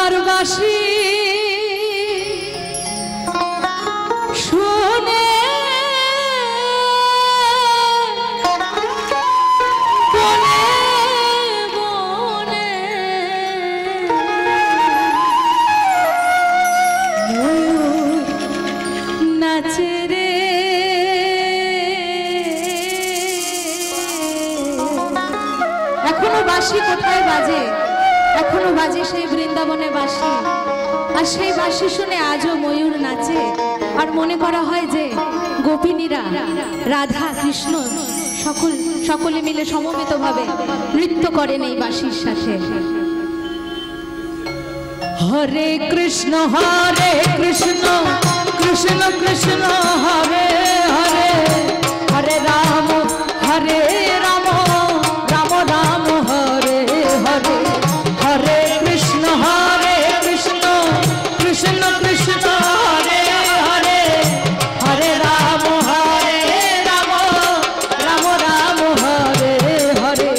তোমার বাঁশি শুনে বনে বনে নাচে রে। এখনো বাঁশি কোথায় বাজে, এখনো বাজে সেই বৃন্দাবনে বাঁশি। আর সেই বাঁশি শুনে আজও ময়ূর নাচে। আর মনে করা হয় যে গোপিনীরা রাধা কৃষ্ণ সকলে মিলে সমবেতভাবে নৃত্য করেন এই বাঁশির সাথে। হরে কৃষ্ণ কৃষ্ণ কৃষ্ণ হরে হরে, হরে রাম রাম রাম রাম হরে হরে, হরে কৃষ্ণ কৃষ্ণ কৃষ্ণ হরে হরে, হরে রাম রাম রাম হরে হরে।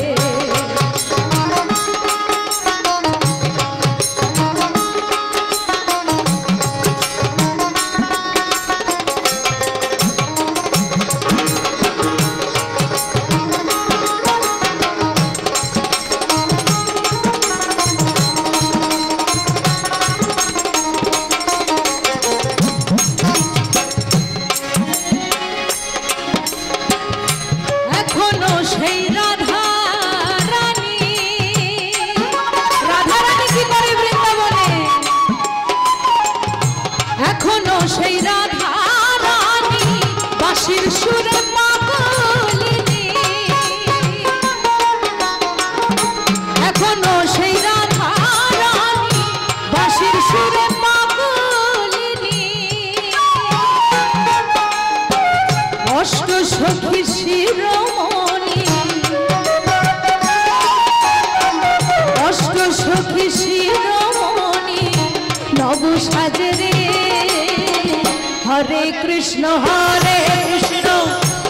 हरे कृष्ण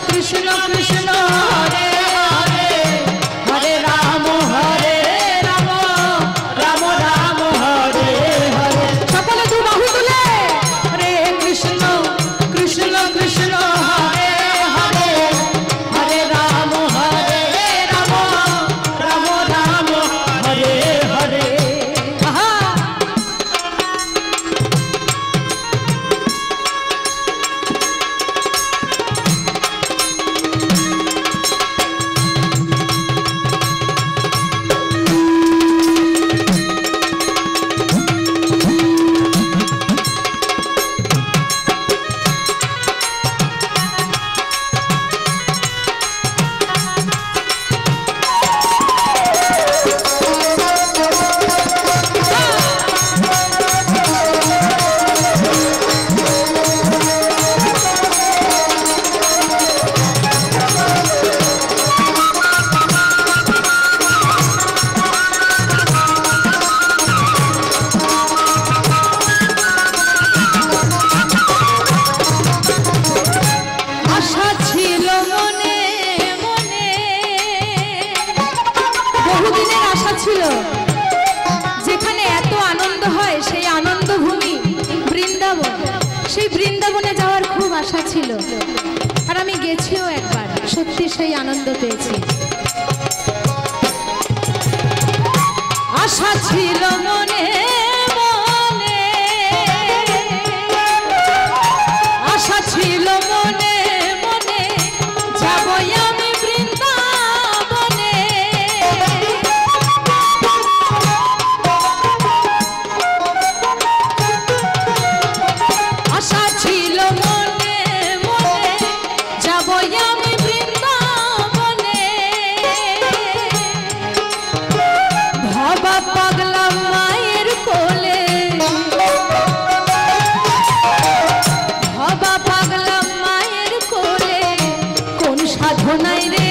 कृष्ण कृष्ण हरे हरे, हरे राम राम राम हरे हरे। सकले तू बाहु तुले हरे कृष्ण कृष्ण कृष्ण हरे हरे, हरे राम राम राम हरे हरे। যেখানে এত আনন্দ হয় সেই আনন্দ ভূমি বৃন্দাবন, সেই বৃন্দাবনে যাওয়ার খুব আশা ছিল। আর আমি গেছিও একবার, সত্যি সেই আনন্দ পেয়েছি। আশা ছিল মনে মনে, আশা ছিল মনে মনে, যাবই আমি বৃন্দাবনে। আশা ছিল মনে মনে, যাবই আমি বৃন্দাবনে। ভাবা পাগলা মায়ের কোলে, ভাবা পাগলা মায়ের কোলে, কোন সাধনাই রে।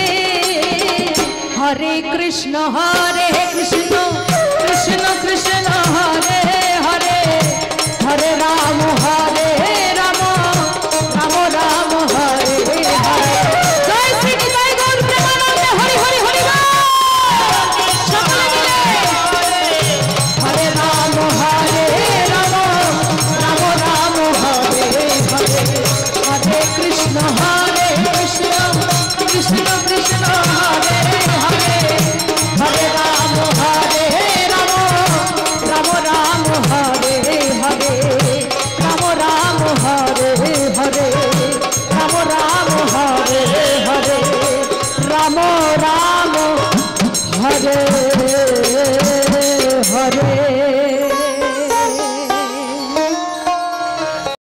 হরে কৃষ্ণ কৃষ্ণ কৃষ্ণ কৃষ্ণ হরে হরে, হরে রাম রাম রাম রাম হরে হরে। জয় শ্রী নিতাই গৌর প্রেমানন্দে হরি হরি হরি বল। সকলে মিলে হরে রাম কৃষ্ণ হরে কৃষ্ণ কৃষ্ণ কৃষ্ণ হরে হরে হরে রাম রাম রাম হরে হরে রাম রাম হরে হরে রাম রাম হরে হরে রাম রাম হরে